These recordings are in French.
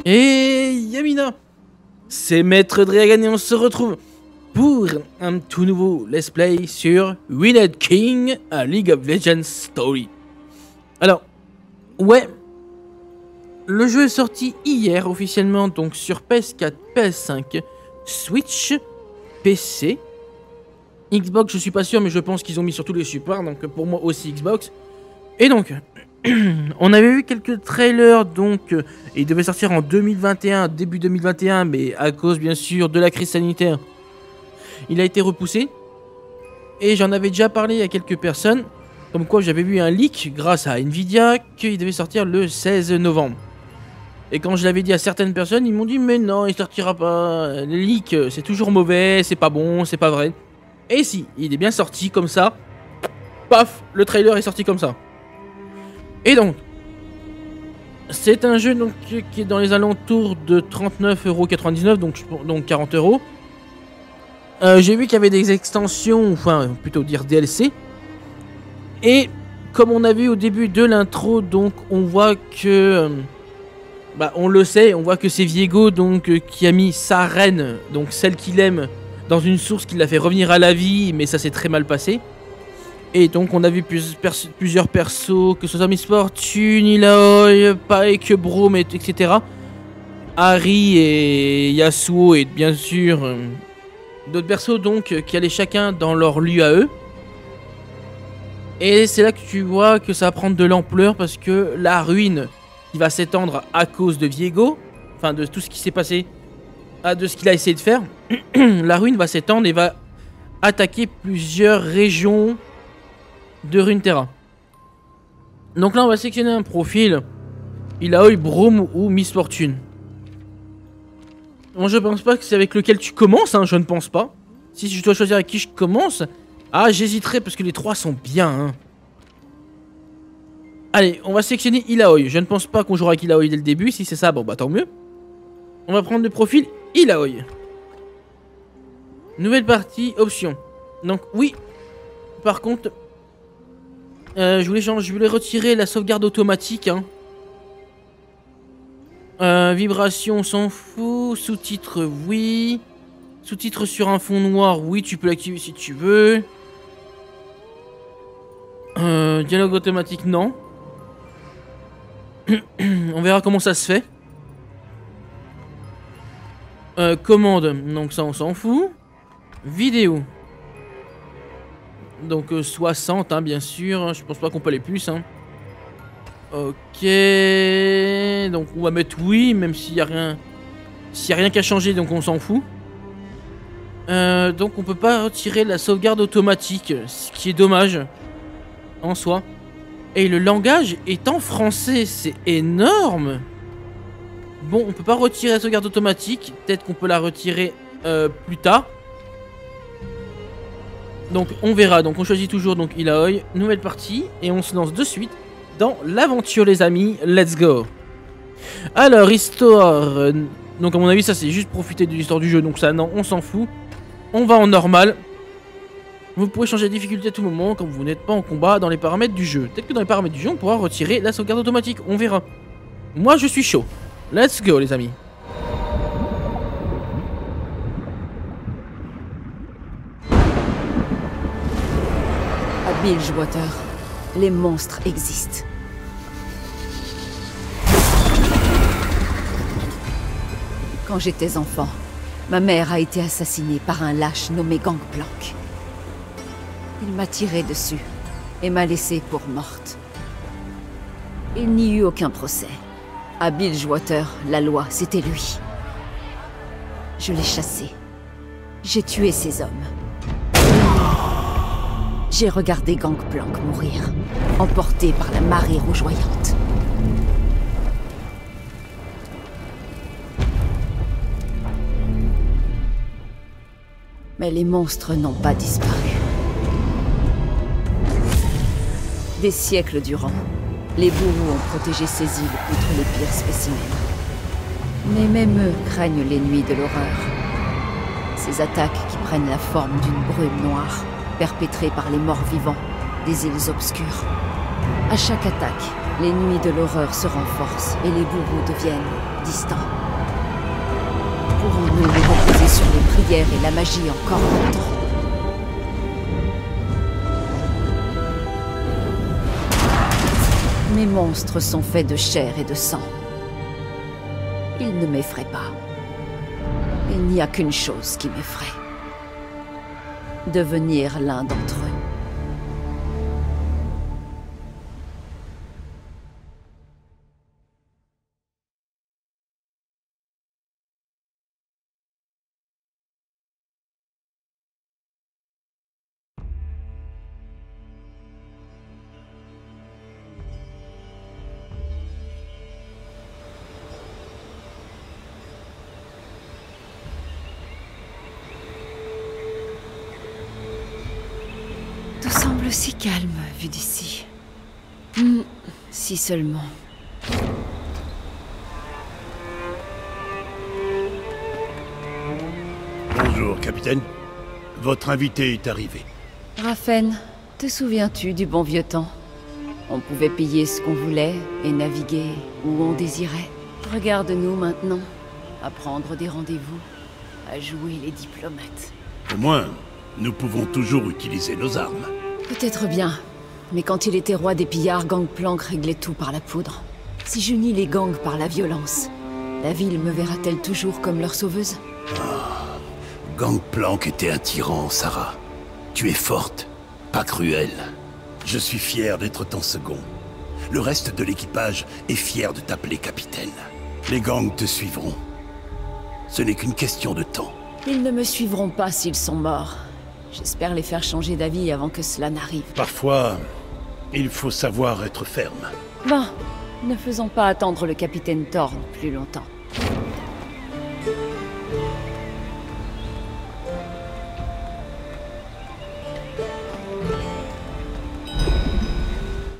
Et Yamina, c'est Maître Dragon et on se retrouve pour un tout nouveau let's play sur Ruined King, a League of Legends Story. Alors, ouais, le jeu est sorti hier officiellement donc sur PS4, PS5, Switch, PC, Xbox je suis pas sûr mais je pense qu'ils ont mis sur tous les supports, donc pour moi aussi Xbox. Et donc, on avait vu quelques trailers, donc il devait sortir en 2021, début 2021, mais à cause bien sûr de la crise sanitaire, il a été repoussé. Et j'en avais déjà parlé à quelques personnes, comme quoi j'avais vu un leak grâce à Nvidia qu'il devait sortir le 16 novembre. Et quand je l'avais dit à certaines personnes, ils m'ont dit mais non, il sortira pas, le leak c'est toujours mauvais, c'est pas bon, c'est pas vrai. Et si, il est bien sorti comme ça, paf, le trailer est sorti comme ça. Et donc, c'est un jeu donc, qui est dans les alentours de 39,99€, donc 40€. J'ai vu qu'il y avait des extensions, enfin plutôt dire DLC. Et comme on a vu au début de l'intro, donc on voit que... on le sait, on voit que c'est Viego donc, qui a mis sa reine, donc celle qu'il aime, dans une source qui l'a fait revenir à la vie, mais ça s'est très mal passé. Et donc on a vu plusieurs persos, que ce soit Miss Fortune, Illaoi, Pike, Braum, etc. Harry et Yasuo et bien sûr d'autres persos donc qui allaient chacun dans leur lieu à eux. Et c'est là que tu vois que ça va prendre de l'ampleur parce que la ruine qui va s'étendre à cause de Viego, enfin de tout ce qui s'est passé, de ce qu'il a essayé de faire, la ruine va s'étendre et va attaquer plusieurs régions de Runeterra. Donc là on va sélectionner un profil Illaoi, Braum ou Miss Fortune. Bon, je pense pas que c'est avec lequel tu commences, hein, je ne pense pas. Si je dois choisir avec qui je commence, j'hésiterai parce que les trois sont bien. Hein. Allez, on va sélectionner Illaoi. Je ne pense pas qu'on jouera avec Illaoi dès le début. Si c'est ça, bon bah tant mieux. On va prendre le profil Illaoi. Nouvelle partie, option. Donc oui, par contre... je voulais retirer la sauvegarde automatique. Hein. Vibration, on s'en fout. Sous-titres, oui. Sous-titres sur un fond noir, oui, tu peux l'activer si tu veux. Dialogue automatique, non. On verra comment ça se fait. Commande, donc ça on s'en fout. Vidéo. Donc 60 hein, bien sûr, je pense pas qu'on peut aller plus hein. Ok. Donc on va mettre oui, même s'il y a rien. S'il y a rien qu'à changer, donc on s'en fout. Donc on peut pas retirer la sauvegarde automatique, ce qui est dommage en soi. Et le langage est en français, c'est énorme. Bon, on peut pas retirer la sauvegarde automatique, peut-être qu'on peut la retirer plus tard. Donc on verra, donc on choisit toujours donc Illaoi, nouvelle partie, et on se lance de suite dans l'aventure les amis, let's go. Alors histoire, donc à mon avis ça c'est juste profiter de l'histoire du jeu, donc ça non on s'en fout. On va en normal. Vous pouvez changer de difficulté à tout moment quand vous n'êtes pas en combat dans les paramètres du jeu. Peut-être que dans les paramètres du jeu on pourra retirer la sauvegarde automatique, on verra. Moi je suis chaud, let's go les amis. Bilgewater, les monstres existent. Quand j'étais enfant, ma mère a été assassinée par un lâche nommé Gangplank. Il m'a tiré dessus et m'a laissée pour morte. Il n'y eut aucun procès. À Bilgewater, la loi, c'était lui. Je l'ai chassé. J'ai tué ses hommes. J'ai regardé Gangplank mourir, emporté par la marée rougeoyante. Mais les monstres n'ont pas disparu. Des siècles durant, les bourreaux ont protégé ces îles contre les pires spécimens. Mais même eux craignent les nuits de l'horreur. Ces attaques qui prennent la forme d'une brume noire, perpétrée par les morts vivants des îles obscures. À chaque attaque, Les nuits de l'horreur se renforcent et les bourreaux deviennent distants. Pourrons-nous nous reposer sur les prières et la magie encore longtemps? Mes monstres sont faits de chair et de sang. Ils ne m'effraient pas. Il n'y a qu'une chose qui m'effraie. Devenir l'un d'entre eux. Tout semble si calme, vu d'ici. Si seulement. Bonjour, capitaine. Votre invité est arrivé. Raphen, te souviens-tu du bon vieux temps? On pouvait payer ce qu'on voulait et naviguer où on désirait. Regarde-nous maintenant, à prendre des rendez-vous, à jouer les diplomates. Au moins, nous pouvons toujours utiliser nos armes. Peut-être bien, mais quand il était roi des pillards, Gangplank réglait tout par la poudre. Si j'unis les gangs par la violence, la ville me verra-t-elle toujours comme leur sauveuse? Gangplank était un tyran, Sarah. Tu es forte, pas cruelle. Je suis fier d'être ton second. Le reste de l'équipage est fier de t'appeler capitaine. Les gangs te suivront. Ce n'est qu'une question de temps. Ils ne me suivront pas s'ils sont morts. J'espère les faire changer d'avis avant que cela n'arrive. Parfois, il faut savoir être ferme. Bon, ne faisons pas attendre le capitaine Thorn plus longtemps.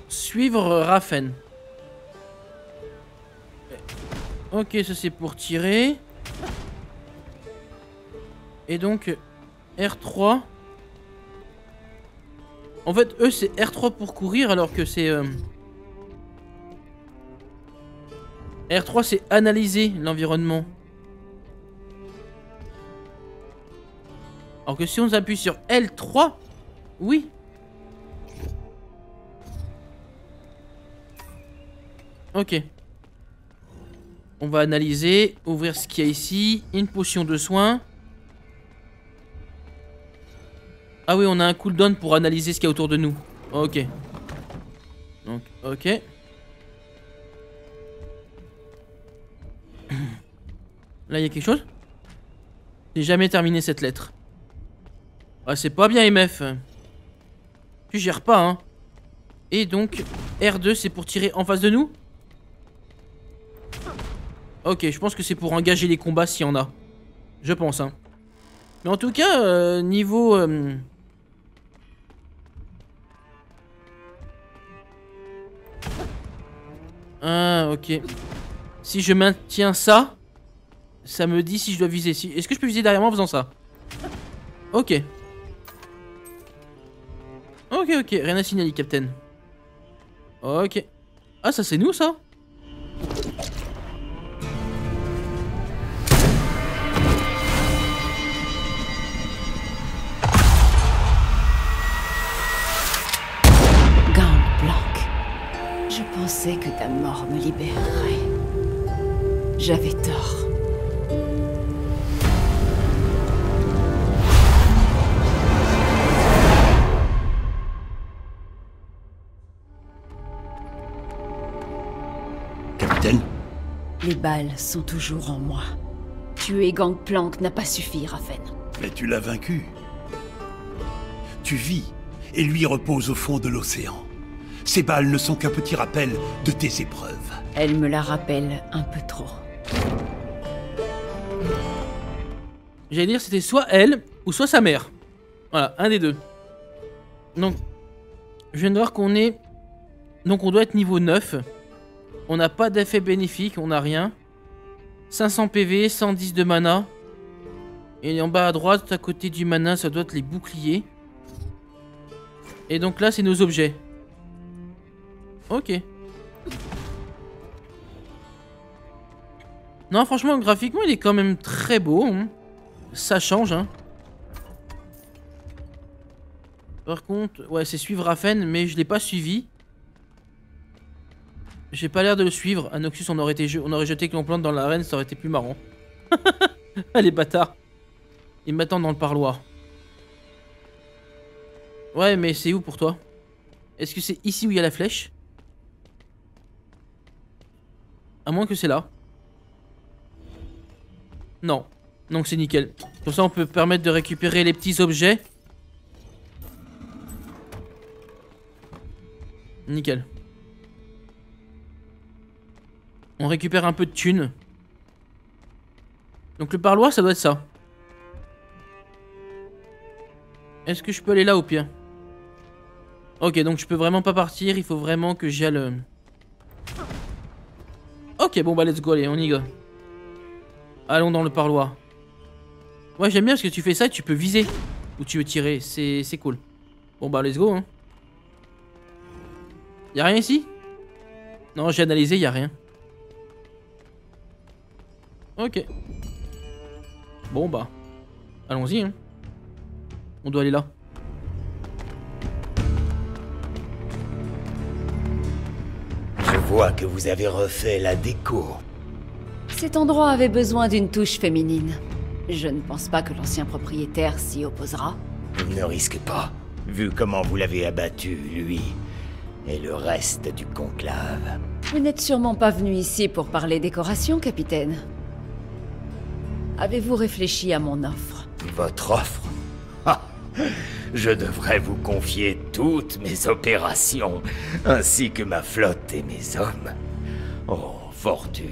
Suivre Raphen. Ok, ça c'est pour tirer. Et donc R3. En fait, eux c'est R3 pour courir alors que c'est R3 c'est analyser l'environnement. Alors que si on appuie sur L3, oui. Ok. On va analyser, ouvrir ce qu'il y a ici. Une potion de soin. Ah oui, on a un cooldown pour analyser ce qu'il y a autour de nous. Ok. Donc, ok. Là, il y a quelque chose? J'ai jamais terminé cette lettre. Ah, c'est pas bien, MF. Tu gères pas, hein. Et donc, R2, c'est pour tirer en face de nous? Ok, je pense que c'est pour engager les combats s'il y en a. Je pense, hein. Mais en tout cas, niveau... Ah, ok. Si je maintiens ça, ça me dit si je dois viser. Est-ce que je peux viser derrière moi en faisant ça? Ok. Ok, ok. Rien à signaler, Captain. Ok. Ah, ça c'est nous, ça? Je pensais que ta mort me libérerait. J'avais tort. Capitaine? Les balles sont toujours en moi. Tuer Gangplank n'a pas suffi, Raphen. Mais tu l'as vaincu. Tu vis, et lui repose au fond de l'océan. Ces balles ne sont qu'un petit rappel de tes épreuves. Elle me la rappelle un peu trop. J'allais dire c'était soit elle ou soit sa mère. Voilà, un des deux. Donc, je viens de voir qu'on est... Donc on doit être niveau 9. On n'a pas d'effet bénéfique, on n'a rien. 500 PV, 110 de mana. Et en bas à droite, à côté du mana, ça doit être les boucliers. Et donc là, c'est nos objets. Ok. Non, franchement, graphiquement, il est quand même très beau. Hein. Ça change, hein. Par contre, ouais, c'est suivre Raffen, mais je l'ai pas suivi. J'ai pas l'air de le suivre. À Noxus, on aurait jeté que l'on plante dans l'arène, ça aurait été plus marrant. Allez, bâtard. Ils m'attendent dans le parloir. Ouais, mais c'est où pour toi? Est-ce que c'est ici où il y a la flèche? À moins que c'est là. Non. Donc c'est nickel. Comme ça, on peut permettre de récupérer les petits objets. Nickel. On récupère un peu de thunes. Donc le parloir, ça doit être ça. Est-ce que je peux aller là au pire? Ok, donc je peux vraiment pas partir. Il faut vraiment que j'y aille. Ok, bon bah let's go, allez, on y va. Allons dans le parloir. Ouais, j'aime bien parce que tu fais ça et tu peux viser. Ou tu veux tirer, c'est cool. Bon bah let's go, hein. Y'a rien ici? Non, j'ai analysé, y'a rien. Ok. Bon bah. Allons-y, hein. On doit aller là. Je vois que vous avez refait la déco. Cet endroit avait besoin d'une touche féminine. Je ne pense pas que l'ancien propriétaire s'y opposera. Ne risquez pas, vu comment vous l'avez abattu, lui, et le reste du conclave. Vous n'êtes sûrement pas venu ici pour parler décoration, capitaine. Avez-vous réfléchi à mon offre? Votre offre? Ah, je devrais vous confier toutes mes opérations, ainsi que ma flotte et mes hommes. Oh, fortune.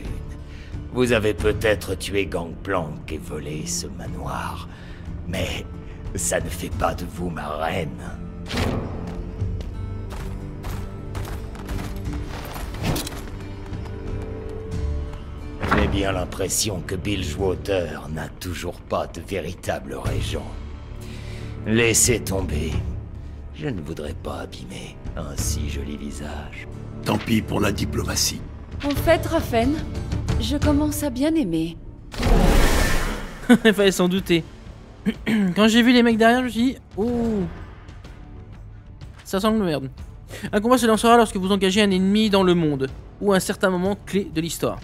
Vous avez peut-être tué Gangplank et volé ce manoir, mais ça ne fait pas de vous ma reine. J'ai bien l'impression que Bilgewater n'a toujours pas de véritable régent. Laissez tomber. Je ne voudrais pas abîmer un si joli visage. Tant pis pour la diplomatie. En fait, Raffen, je commence à bien aimer. Il fallait s'en douter. Quand j'ai vu les mecs derrière, je me suis dit, oh, ça sent le merde. Un combat se lancera lorsque vous engagez un ennemi dans le monde, ou à un certain moment clé de l'histoire.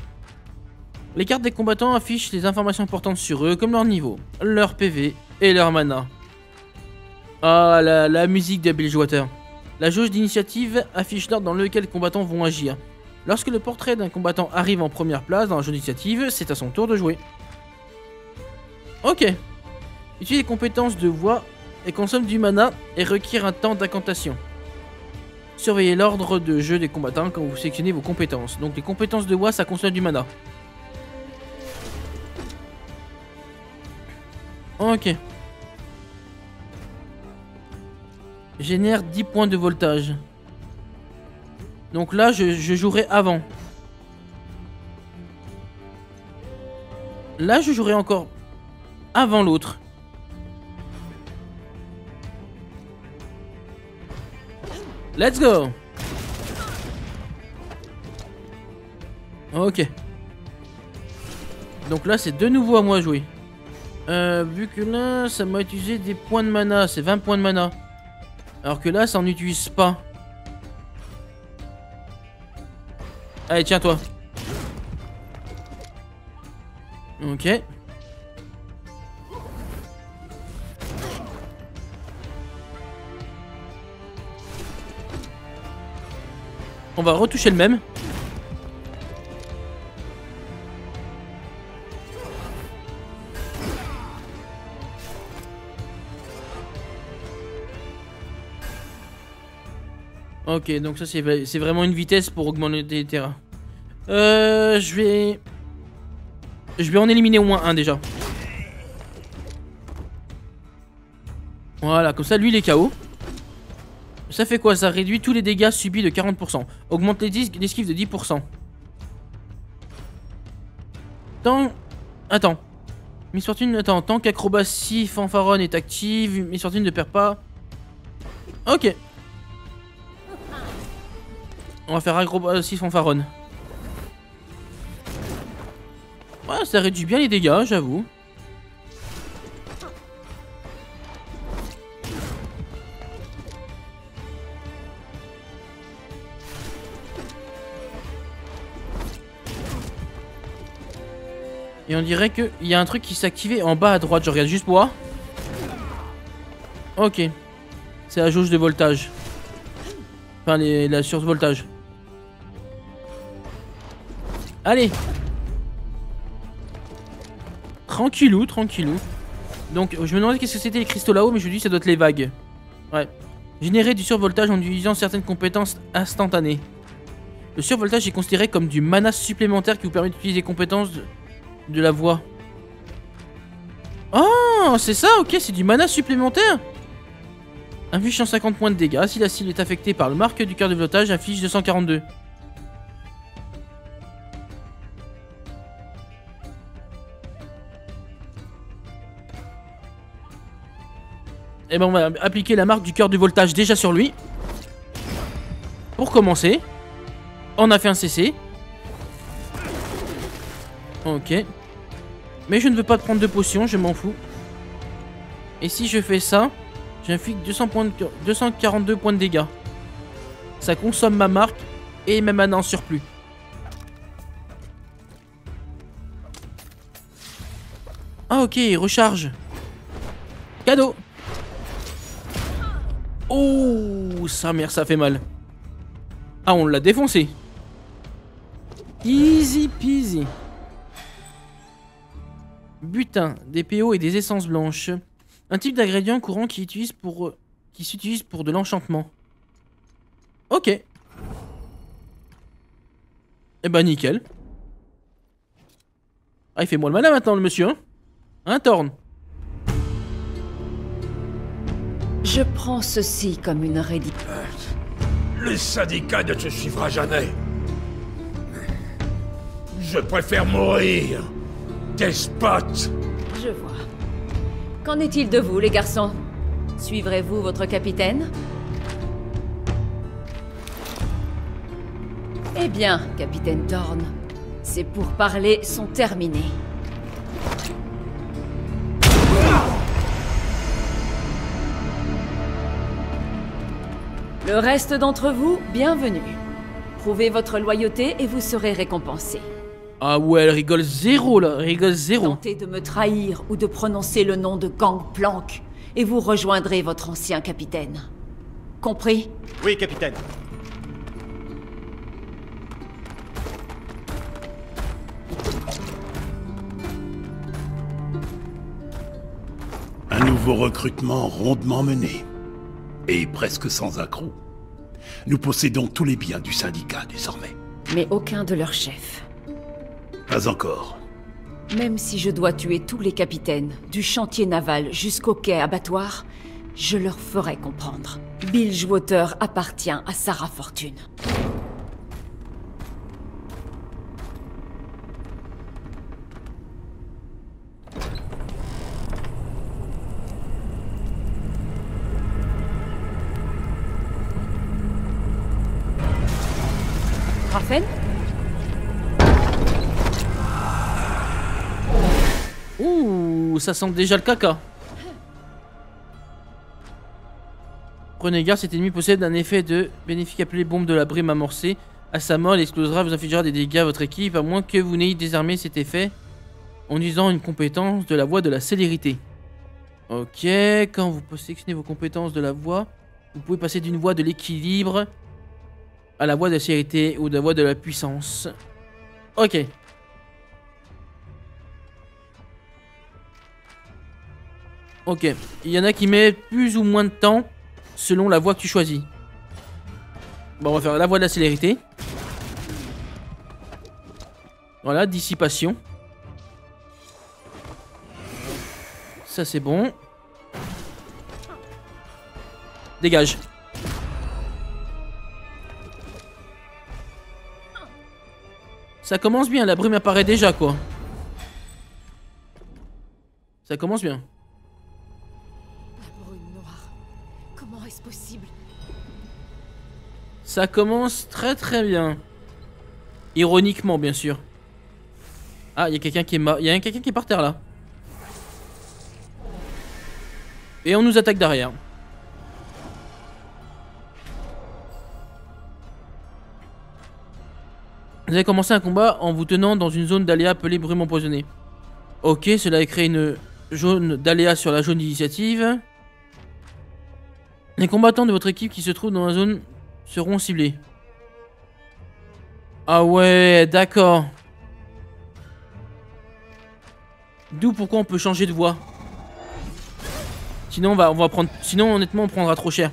Les cartes des combattants affichent les informations importantes sur eux, comme leur niveau, leur PV et leur mana. Ah, la musique de Bilgewater. La jauge d'initiative affiche l'ordre dans lequel les combattants vont agir. Lorsque le portrait d'un combattant arrive en première place dans la jauge d'initiative, c'est à son tour de jouer. Ok. Utilise les compétences de voix et consomme du mana et requiert un temps d'incantation. Surveillez l'ordre de jeu des combattants quand vous sélectionnez vos compétences. Donc les compétences de voix, ça consomme du mana. Ok. Génère 10 points de voltage. Donc là, je jouerai avant. Là, je jouerai encore avant l'autre. Let's go. Ok. Donc là, c'est de nouveau à moi de jouer. Vu que là, ça m'a utilisé des points de mana. C'est 20 points de mana. Alors que là, ça en utilise pas. Allez, tiens toi. Ok. On va retoucher le même. Ok, donc ça c'est vraiment une vitesse pour augmenter les terrains. Je vais en éliminer au moins un déjà. Voilà, comme ça lui il est KO. Ça fait quoi? Ça réduit tous les dégâts subis de 40%. Augmente l'esquive de 10%. Attends. Miss Fortune, attends. Tant qu'acrobatie fanfaronne est active, Miss Fortune ne perd pas. Ok. On va faire acrobatie fanfaronne. Ouais, ça réduit bien les dégâts, j'avoue. Et on dirait qu'il y a un truc qui s'est activé en bas à droite. Je regarde juste pour voir. Ok. C'est la jauge de voltage. Enfin, la survoltage. Allez. Tranquillou, tranquillou. Donc, je me demandais qu'est-ce que c'était les cristaux là-haut, mais je me dis ça doit être les vagues. Ouais. Générer du survoltage en utilisant certaines compétences instantanées. Le survoltage est considéré comme du mana supplémentaire qui vous permet d'utiliser les compétences de la voix. Oh, c'est ça, ok, c'est du mana supplémentaire. Inflige 150 points de dégâts. Si la cible est affectée par le marque du cœur de voltage, inflige 242. Et ben on va appliquer la marque du cœur de voltage déjà sur lui. Pour commencer. On a fait un CC. Ok. Mais je ne veux pas te prendre de potion, je m'en fous. Et si je fais ça, j'inflige 242 points de dégâts. Ça consomme ma marque et même un en surplus. Ah ok, il recharge. Cadeau. Oh, sa mère, ça fait mal. Ah, on l'a défoncé. Easy peasy. Butin, des PO et des essences blanches. Un type d'ingrédient courant qui s'utilise pour de l'enchantement. Ok. Eh ben nickel. Ah, il fait moins le malin maintenant le monsieur, hein. Hein, Thorn? Je prends ceci comme une rédhibition. Le syndicat ne te suivra jamais. Je préfère mourir. Despote. Je vois. Qu'en est-il de vous, les garçons? Suivrez-vous votre capitaine? Eh bien, capitaine Thorn, ces pourparlers sont terminés. Le reste d'entre vous, bienvenue. Prouvez votre loyauté et vous serez récompensés. Ah ouais, elle rigole zéro là, elle rigole zéro. Tentez de me trahir ou de prononcer le nom de Gangplank et vous rejoindrez votre ancien capitaine. Compris? Oui, capitaine. Un nouveau recrutement rondement mené. Et presque sans accroc. Nous possédons tous les biens du syndicat désormais. Mais aucun de leurs chefs. Pas encore. Même si je dois tuer tous les capitaines, du chantier naval jusqu'au quai abattoir, je leur ferai comprendre. Bilgewater appartient à Sarah Fortune. Rafen? Ouh, ça sent déjà le caca. Prenez garde, cet ennemi possède un effet de bénéfique appelé bombe de la brume amorcée. À sa mort, il explosera, vous infligera des dégâts à votre équipe, à moins que vous n'ayez désarmé cet effet en utilisant une compétence de la voie de la célérité. Ok, quand vous sélectionnez vos compétences de la voie, vous pouvez passer d'une voie de l'équilibre à la voie de la célérité ou de la voie de la puissance. Ok. Ok. Il y en a qui mettent plus ou moins de temps selon la voie que tu choisis. Bon, on va faire la voie de la célérité. Voilà, dissipation. Ça c'est bon. Dégage. Ça commence bien, la brume apparaît déjà quoi. Ça commence bien. La brume noire. Comment est-ce possible? Ça commence très très bien. Ironiquement, bien sûr. Ah, il y a quelqu'un qui est mort. Il y a quelqu'un qui est par terre là. Et on nous attaque derrière. Vous avez commencé un combat en vous tenant dans une zone d'aléa appelée brume empoisonnée. Ok, cela a créé une zone d'aléa sur la zone d'initiative. Les combattants de votre équipe qui se trouvent dans la zone seront ciblés. Ah ouais, d'accord. D'où pourquoi on peut changer de voix. Sinon on va prendre. Sinon honnêtement on prendra trop cher.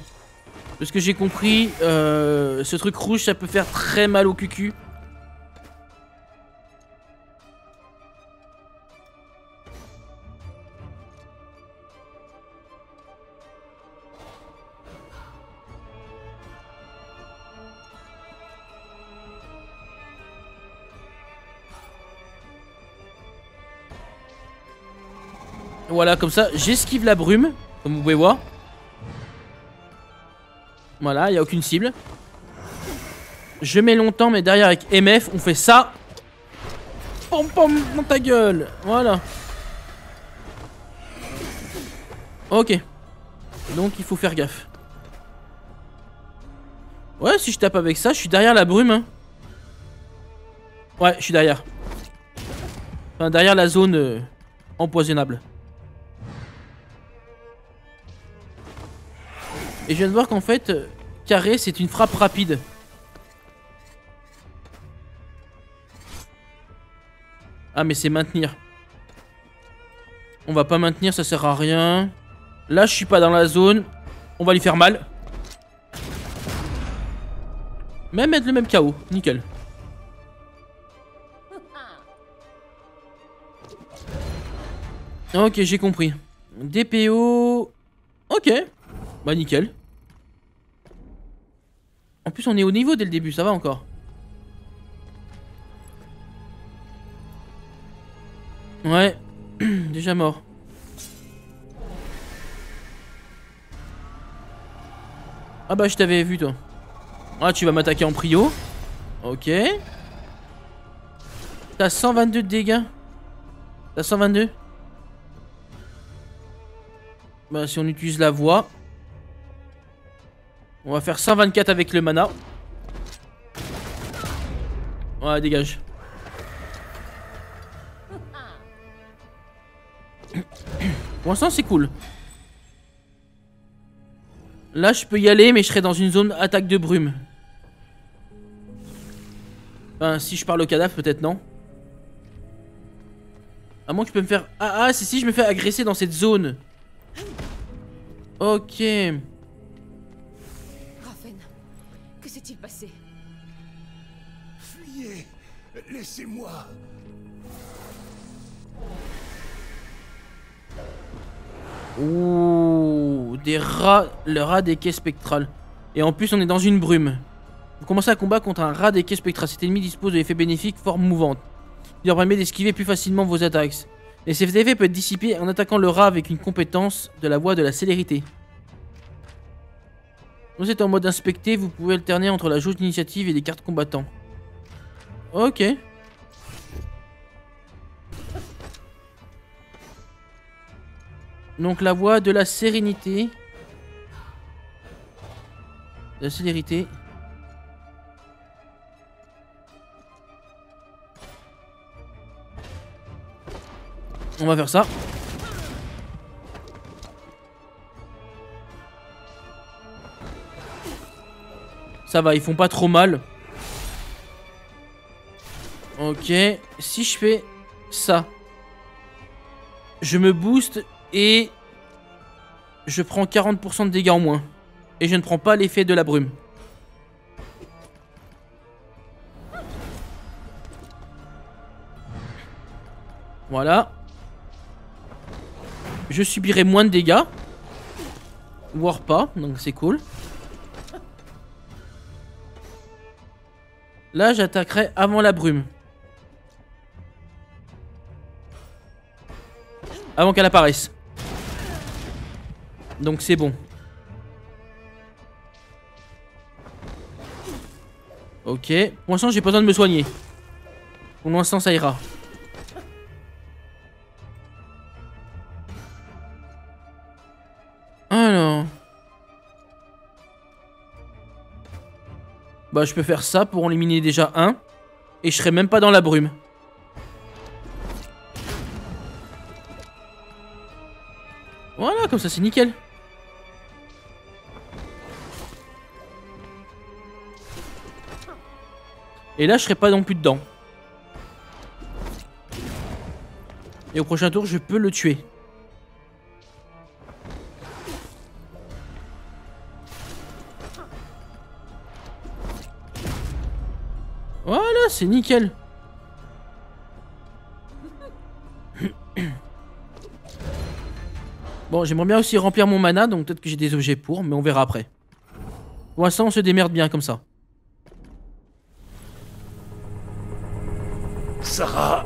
Parce que j'ai compris, ce truc rouge ça peut faire très mal au cucu. Voilà, comme ça, j'esquive la brume, comme vous pouvez voir. Voilà, il n'y a aucune cible. Je mets longtemps, mais derrière avec MF, on fait ça. Pom pom dans ta gueule. Voilà. Ok. Donc il faut faire gaffe. Ouais, si je tape avec ça, je suis derrière la brume. Hein. Ouais, je suis derrière. Enfin, derrière la zone empoisonnable. Et je viens de voir qu'en fait, carré c'est une frappe rapide. Ah mais c'est maintenir. On va pas maintenir, ça sert à rien. Là je suis pas dans la zone. On va lui faire mal. Même mettre le même KO, nickel. Ok, j'ai compris. DPO. Ok. Bah nickel. En plus on est au niveau dès le début, ça va encore. Ouais. Déjà mort. Ah bah je t'avais vu toi. Ah tu vas m'attaquer en prio. Ok. T'as 122 de dégâts. T'as 122. Bah si on utilise la voix. On va faire 124 avec le mana. Ouais, dégage. Pour l'instant, c'est cool. Là, je peux y aller, mais je serai dans une zone attaque de brume. Enfin, si je parle au cadavre, peut-être non. À moins que je peux me faire... Ah, c'est si je me fais agresser dans cette zone. Ok. Que s'est-il passé? Fuyez! Laissez-moi! Ouh, des rats, le rat des quais spectrales. Et en plus on est dans une brume. Vous commencez à combattre contre un rat des quais spectrales. Cet ennemi dispose de l'effet bénéfique forme mouvante. Il leur permet d'esquiver plus facilement vos attaques. Et cet effet peut être dissipé en attaquant le rat avec une compétence de la voie de la célérité. Vous êtes en mode inspecté, vous pouvez alterner entre la jauge d'initiative et les cartes combattants. Ok. Donc la voie de la sérénité. De la célérité. On va faire ça. Ça va, ils font pas trop mal. Ok. Si je fais ça, je me booste et je prends 40% de dégâts en moins. Et je ne prends pas l'effet de la brume. Voilà. Je subirai moins de dégâts. Voire pas, donc c'est cool. Là, j'attaquerai avant la brume. Avant qu'elle apparaisse. Donc c'est bon. Ok. Pour l'instant, j'ai pas besoin de me soigner. Pour l'instant, ça ira. Alors. Bah, je peux faire ça pour en éliminer déjà un. Et je serai même pas dans la brume. Voilà, comme ça, c'est nickel. Et là, je serai pas non plus dedans. Et au prochain tour, je peux le tuer. Voilà, c'est nickel. Bon, j'aimerais bien aussi remplir mon mana, donc peut-être que j'ai des objets pour, mais on verra après. Pour l'instant, on se démerde bien comme ça. Sarah,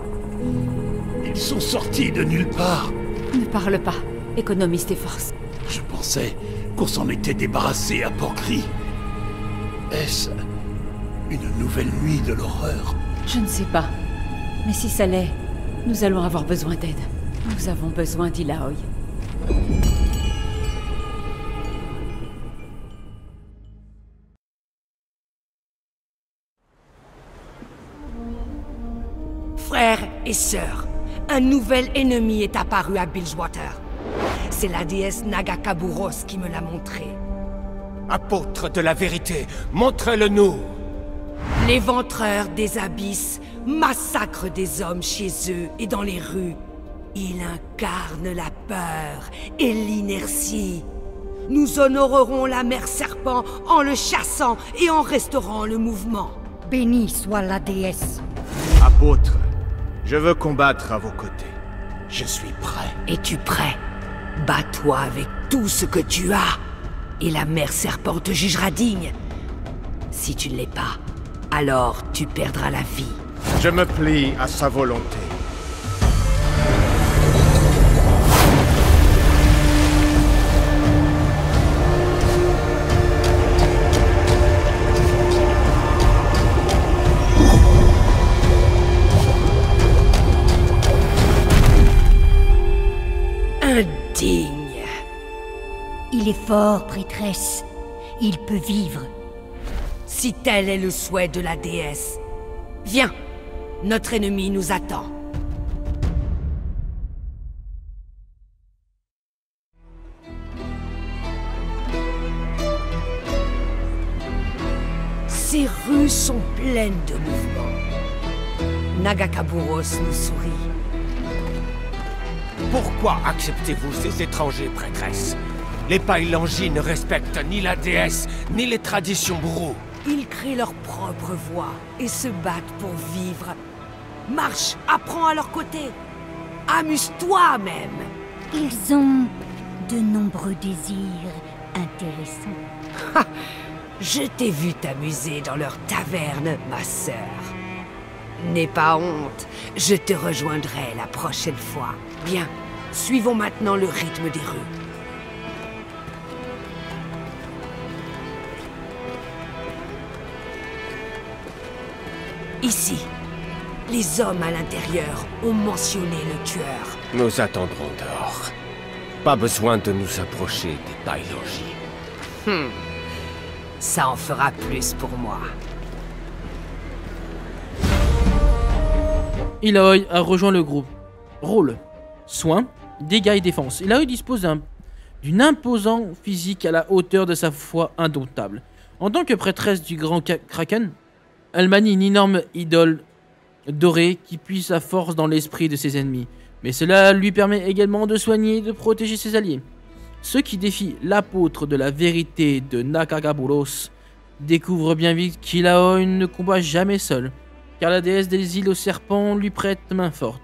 ils sont sortis de nulle part. Ne parle pas. Économise tes forces. Je pensais qu'on s'en était débarrassé à Port-Gris. Est-ce une nouvelle nuit de l'horreur? Je ne sais pas. Mais si ça l'est, nous allons avoir besoin d'aide. Nous avons besoin d'Illaoi. Frères et sœurs, un nouvel ennemi est apparu à Bilgewater. C'est la déesse Nagakaburos qui me l'a montré. Apôtre de la vérité, montrez-le-nous! L'éventreur des abysses massacre des hommes chez eux et dans les rues. Il incarne la peur et l'inertie. Nous honorerons la mère serpent en le chassant et en restaurant le mouvement. Bénie soit la déesse. Apôtre, je veux combattre à vos côtés. Je suis prêt. Es-tu prêt? Bats-toi avec tout ce que tu as, et la mère serpent te jugera digne. Si tu ne l'es pas, alors tu perdras la vie. Je me plie à sa volonté. Indigne. Il est fort, prêtresse. Il peut vivre. Si tel est le souhait de la déesse, viens, notre ennemi nous attend. Ces rues sont pleines de mouvements. Nagakaburos nous sourit. Pourquoi acceptez-vous ces étrangers, prêtresses? Les Pailangis ne respectent ni la déesse, ni les traditions bourreaux. Ils créent leur propre voie et se battent pour vivre. Marche, apprends à leur côté. Amuse-toi même. Ils ont de nombreux désirs intéressants. Je t'ai vu t'amuser dans leur taverne, ma sœur. N'aie pas honte, je te rejoindrai la prochaine fois. Bien, suivons maintenant le rythme des rues. Ici, les hommes à l'intérieur ont mentionné le tueur. Nous attendrons dehors. Pas besoin de nous approcher des Pailangis. Ça en fera plus pour moi. Illaoi a rejoint le groupe. Rôle: soins, dégâts et défense. Illaoi dispose d'une imposante physique à la hauteur de sa foi indomptable. En tant que prêtresse du grand Kraken, elle manie une énorme idole dorée qui puise sa force dans l'esprit de ses ennemis. Mais cela lui permet également de soigner et de protéger ses alliés. Ceux qui défient l'apôtre de la vérité de Nagakaburos découvrent bien vite qu'Illaoi ne combat jamais seul, car la déesse des îles aux serpents lui prête main forte.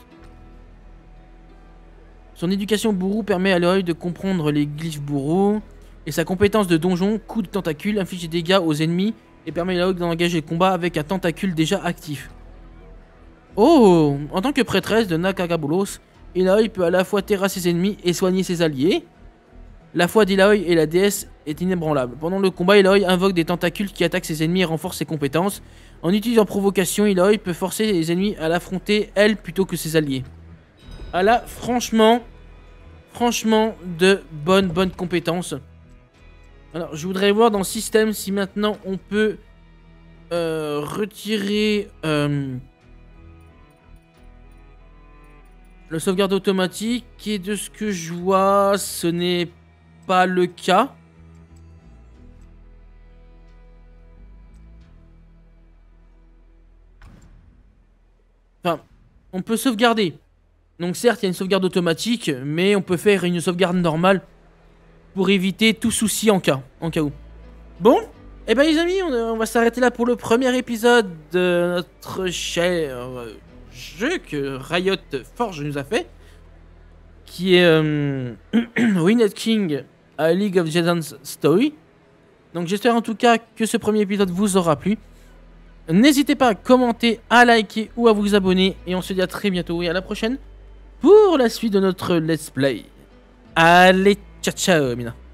Son éducation bourreau permet à Illaoi de comprendre les glyphes bourreaux, et sa compétence de donjon, coup de tentacule, inflige des dégâts aux ennemis et permet à Illaoi d'engager le combat avec un tentacule déjà actif. Oh! En tant que prêtresse de Nagakaburos, Illaoi peut à la fois terrasser ses ennemis et soigner ses alliés. La foi d'Illaoi et la déesse est inébranlable. Pendant le combat, Aloy invoque des tentacules qui attaquent ses ennemis et renforcent ses compétences. En utilisant provocation, Aloy peut forcer les ennemis à l'affronter, elle, plutôt que ses alliés. Elle a franchement de bonnes compétences. Alors, je voudrais voir dans le système si maintenant on peut retirer le sauvegarde automatique. Et de ce que je vois, ce n'est pas le cas. Enfin, on peut sauvegarder. Donc certes, il y a une sauvegarde automatique, mais on peut faire une sauvegarde normale pour éviter tout souci en cas où. Bon, et ben les amis, on va s'arrêter là pour le premier épisode de notre cher jeu que Riot Forge nous a fait, qui est Wyned King à League of Legends Story. Donc j'espère en tout cas que ce premier épisode vous aura plu. N'hésitez pas à commenter, à liker ou à vous abonner. Et on se dit à très bientôt et à la prochaine pour la suite de notre let's play. Allez, ciao ciao Mina.